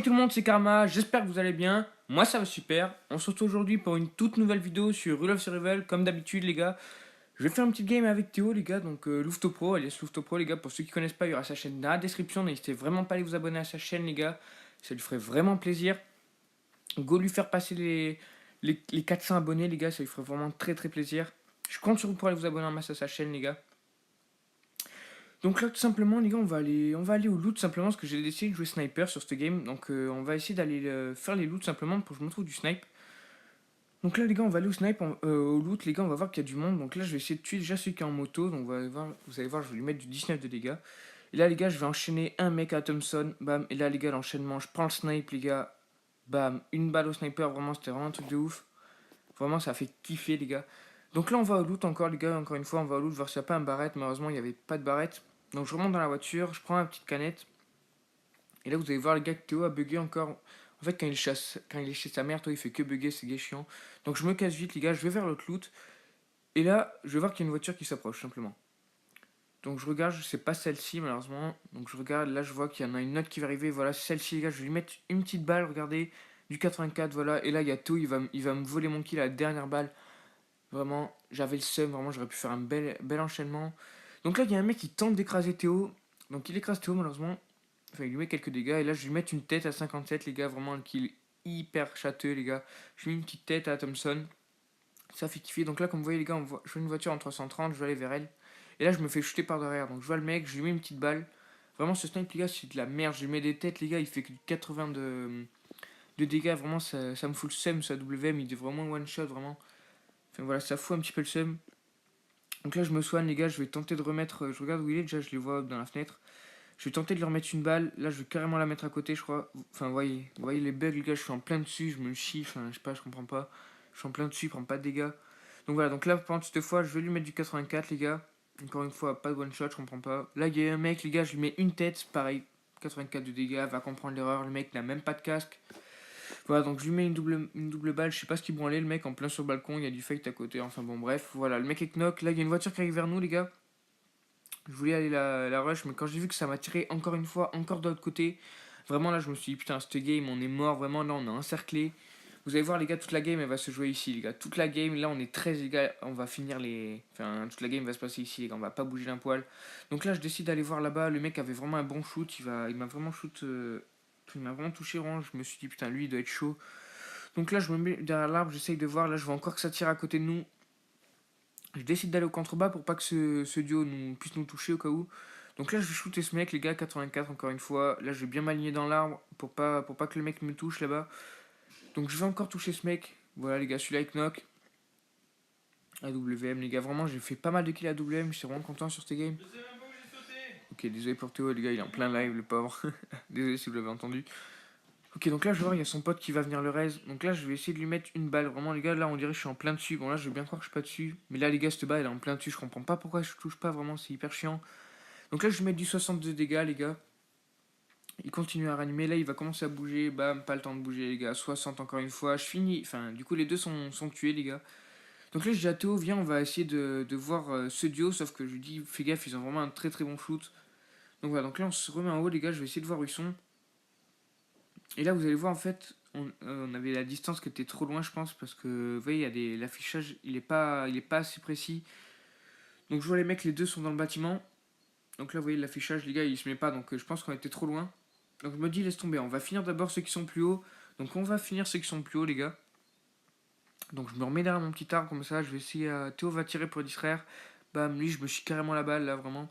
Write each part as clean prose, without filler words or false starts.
Salut tout le monde, c'est Karma, j'espère que vous allez bien. Moi ça va super. On se retrouve aujourd'hui pour une toute nouvelle vidéo sur Rule of Survival. Comme d'habitude les gars, je vais faire une petite game avec Théo les gars, donc Louveteau Pro, alias Louveteau Pro les gars. Pour ceux qui connaissent pas, il y aura sa chaîne dans la description. N'hésitez vraiment pas à aller vous abonner à sa chaîne les gars, ça lui ferait vraiment plaisir. Go lui faire passer les 400 abonnés les gars, ça lui ferait vraiment très très plaisir. Je compte sur vous pour aller vous abonner en masse à sa chaîne les gars. Donc là tout simplement les gars on va aller au loot simplement parce que j'ai décidé de jouer sniper sur ce game. Donc on va essayer d'aller faire les loots simplement pour que je me trouve du snipe. Donc là les gars on va aller au snipe, au loot les gars on va voir qu'il y a du monde. Donc là je vais essayer de tuer déjà celui qui est en moto. Donc vous allez voir je vais lui mettre du 19 de dégâts. Et là les gars je vais enchaîner un mec à Thompson. Bam. Et là les gars l'enchaînement je prends le snipe les gars. Bam. Une balle au sniper, vraiment c'était vraiment un truc de ouf. Vraiment ça fait kiffer les gars. Donc là on va au loot encore les gars, encore une fois on va au loot voir s'il n'y a pas un barrette. Malheureusement il n'y avait pas de barrette. Donc je remonte dans la voiture, je prends ma petite canette. Et là vous allez voir les gars que Théo a bugué encore. En fait quand il est chez sa mère, toi il fait que bugger, c'est gay chiant. Donc je me casse vite les gars, je vais vers l'autre loot. Et là je vais voir qu'il y a une voiture qui s'approche simplement. Donc je regarde, je sais pas celle-ci malheureusement. Donc je regarde, là je vois qu'il y en a une autre qui va arriver. Voilà celle-ci les gars, je vais lui mettre une petite balle, regardez. Du 84, voilà. Et là il y a Théo, il va me voler mon kill à la dernière balle. Vraiment, j'avais le seum, vraiment j'aurais pu faire un bel enchaînement. Donc là il y a un mec qui tente d'écraser Théo. Donc il écrase Théo malheureusement. Enfin, il lui met quelques dégâts. Et là, je vais lui mettre une tête à 57, les gars. Vraiment, un kill hyper châteux, les gars. Je lui mets une petite tête à Thompson. Ça fait kiffer. Donc là, comme vous voyez, les gars, je vois une voiture en 330. Je vais aller vers elle. Et là, je me fais shooter par derrière. Donc je vois le mec, je lui mets une petite balle. Vraiment, ce snipe, les gars, c'est de la merde. Je lui mets des têtes, les gars. Il fait que 80 de dégâts. Vraiment, ça me fout le seum. Ça WM, il est vraiment one shot, vraiment. Enfin voilà, ça fout un petit peu le seum. Donc là, je me soigne, les gars. Je vais tenter de remettre. Je regarde où il est. Déjà, je les vois dans la fenêtre. Je vais tenter de leur mettre une balle. Là, je vais carrément la mettre à côté, je crois. Enfin, vous voyez les bugs, les gars. Je suis en plein dessus. Je me chie. Enfin, je sais pas, je comprends pas. Je suis en plein dessus. Il prend pas de dégâts. Donc voilà. Donc là, pendant cette fois, je vais lui mettre du 84, les gars. Encore une fois, pas de one shot. Je comprends pas. Là, il y a un mec, les gars. Je lui mets une tête. Pareil. 84 de dégâts. Va comprendre l'erreur. Le mec n'a même pas de casque. Voilà. Donc je lui mets une double balle. Je sais pas ce qu'ils vont aller. Le mec en plein sur le balcon. Il y a du fake à côté. Enfin, bon, bref. Voilà. Le mec est knock. Là, il y a une voiture qui arrive vers nous, les gars. Je voulais aller la rush, mais quand j'ai vu que ça m'a tiré encore une fois, encore de l'autre côté, vraiment là je me suis dit putain, cette game on est mort, vraiment là on est encerclé. Vous allez voir les gars, toute la game elle va se jouer ici les gars. Toute la game, là on est 13 les gars, on va finir les. Enfin, toute la game va se passer ici les gars, on va pas bouger d'un poil. Donc là je décide d'aller voir là-bas, le mec avait vraiment un bon shoot, il m'a vraiment shoot. Il m'a vraiment touché, vraiment. Je me suis dit putain, lui il doit être chaud. Donc là je me mets derrière l'arbre, j'essaye de voir, là je vois encore que ça tire à côté de nous. Je décide d'aller au contrebas pour pas que ce duo puisse nous toucher au cas où. Donc là, je vais shooter ce mec, les gars, 84 encore une fois. Là, je vais bien m'aligner dans l'arbre pour pas que le mec me touche là-bas. Donc je vais encore toucher ce mec. Voilà, les gars, celui-là, il knock. AWM, les gars, vraiment, j'ai fait pas mal de kills à AWM. Je suis vraiment content sur cette game. Ok, désolé pour Théo, les gars, il est en plein live, le pauvre. Désolé si vous l'avez entendu. Ok, donc là, je vois, il y a son pote qui va venir le raise. Donc là, je vais essayer de lui mettre une balle. Vraiment, les gars, là, on dirait que je suis en plein dessus. Bon, là, je vais bien croire que je suis pas dessus. Mais là, les gars, cette balle, elle est en plein dessus. Je comprends pas pourquoi je touche pas. Vraiment, c'est hyper chiant. Donc là, je vais mettre du 62 dégâts, les gars. Il continue à ranimer. Là, il va commencer à bouger. Bam, pas le temps de bouger, les gars. 60 encore une fois. Je finis. Enfin, du coup, les deux sont tués, les gars. Donc là, je dis à Théo, viens, on va essayer de voir ce duo. Sauf que je lui dis, fais gaffe, ils ont vraiment un très très bon shoot. Donc voilà, donc là, on se remet en haut, les gars. Je vais essayer de voir où ils sont. Et là, vous allez voir, en fait, on avait la distance qui était trop loin, je pense, parce que, vous voyez, l'affichage, il est pas assez précis. Donc, je vois les mecs, les deux sont dans le bâtiment. Donc là, vous voyez, l'affichage, les gars, il se met pas, donc je pense qu'on était trop loin. Donc, je me dis, laisse tomber, on va finir d'abord ceux qui sont plus hauts. Donc, on va finir ceux qui sont plus hauts, les gars. Donc, je me remets derrière mon petit arbre, comme ça, je vais essayer, Théo va tirer pour distraire. Bam, lui, je me chie carrément la balle, là, vraiment.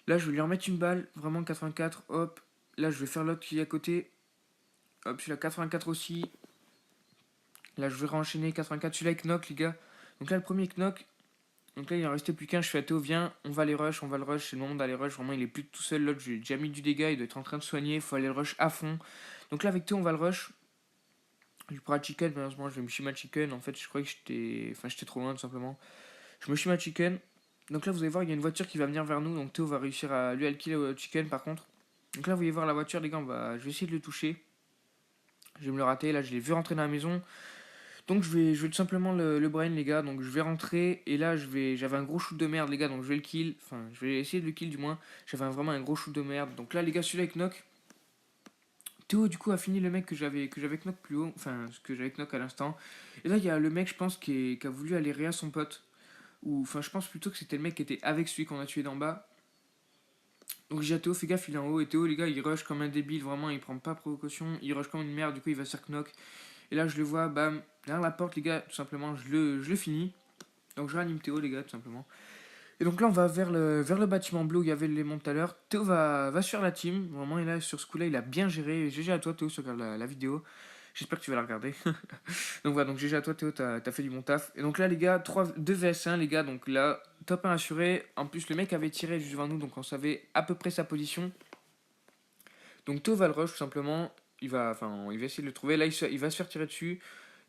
Là, je vais lui remettre une balle, vraiment 84, hop. Là, je vais faire l'autre qui est à côté. Hop, celui-là 84 aussi. Là, je vais renchaîner 84. Celui-là, il knock, les gars. Donc là, le premier knock. Donc là, il en restait plus qu'un. Je fais à Théo, viens, on va les rush, on va le rush. C'est le moment d'aller rush. Vraiment, il est plus tout seul. L'autre, j'ai déjà mis du dégât. Il doit être en train de soigner. Il faut aller le rush à fond. Donc là, avec Théo, on va le rush. Je prends la chicken. Malheureusement, je vais me chier ma chicken. En fait, je croyais que j'étais trop loin, tout simplement. Je me chie ma chicken. Donc là, vous allez voir, il y a une voiture qui va venir vers nous. Donc Théo va réussir à lui kill le chicken, par contre. Donc là, vous voyez voir la voiture, les gars. Je vais essayer de le toucher. Je vais me le rater. Là, je l'ai vu rentrer dans la maison. Donc je vais tout simplement le brain les gars, donc je vais rentrer et là j'avais un gros shoot de merde les gars, donc je vais le kill, enfin je vais essayer de le kill du moins, j'avais vraiment un gros shoot de merde, donc là les gars celui-là avec knock, Théo, du coup, a fini le mec que j'avais knock plus haut, enfin, ce que j'avais knock à l'instant. Et là, il y a le mec, je pense, qui a voulu aller réa son pote. Ou, enfin, je pense plutôt que c'était le mec qui était avec celui qu'on a tué d'en bas. Donc j'ai à Théo, fais gaffe, il est en haut. Et Théo, les gars, il rush comme un débile, vraiment, il prend pas précaution. Il rush comme une merde, du coup, il va se faire knock. Et là, je le vois, bam, derrière la porte, les gars, tout simplement, je le finis. Donc je réanime Théo, les gars, tout simplement. Et donc là, on va vers le bâtiment bleu où il y avait l'élément tout à l'heure. Théo va sur la team. Vraiment, il a, sur ce coup-là, il a bien géré. GG à toi, Théo, si tu regardes la vidéo. J'espère que tu vas la regarder. Donc voilà, donc GG à toi, Théo, t'as fait du bon taf. Et donc là, les gars, 2 vs 1, les gars. Donc là, top 1 assuré. En plus, le mec avait tiré juste devant nous, donc on savait à peu près sa position. Donc Théo va le rush, tout simplement. Il va essayer de le trouver. Là, il va se faire tirer dessus.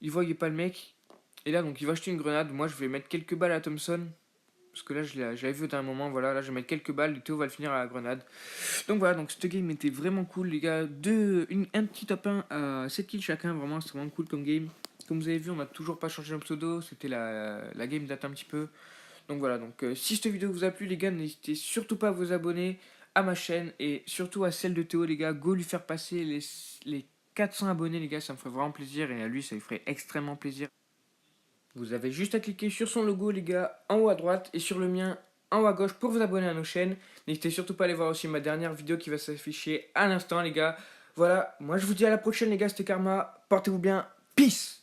Il voyait pas le mec. Et là, donc, il va acheter une grenade. Moi, je vais mettre quelques balles à Thompson. Parce que là, j'avais vu d'un moment, voilà, là, je vais mettre quelques balles, et Théo va le finir à la grenade. Donc voilà, donc ce game était vraiment cool, les gars. Un petit top 1 à 7 kills chacun, vraiment, c'est vraiment cool comme game. Comme vous avez vu, on n'a toujours pas changé le pseudo, c'était la game date un petit peu. Donc voilà, donc si cette vidéo vous a plu, les gars, n'hésitez surtout pas à vous abonner à ma chaîne et surtout à celle de Théo, les gars. Go lui faire passer les 400 abonnés, les gars, ça me ferait vraiment plaisir et à lui, ça lui ferait extrêmement plaisir. Vous avez juste à cliquer sur son logo, les gars, en haut à droite et sur le mien en haut à gauche pour vous abonner à nos chaînes. N'hésitez surtout pas à aller voir aussi ma dernière vidéo qui va s'afficher à l'instant, les gars. Voilà, moi je vous dis à la prochaine, les gars, c'était Karma. Portez-vous bien. Peace!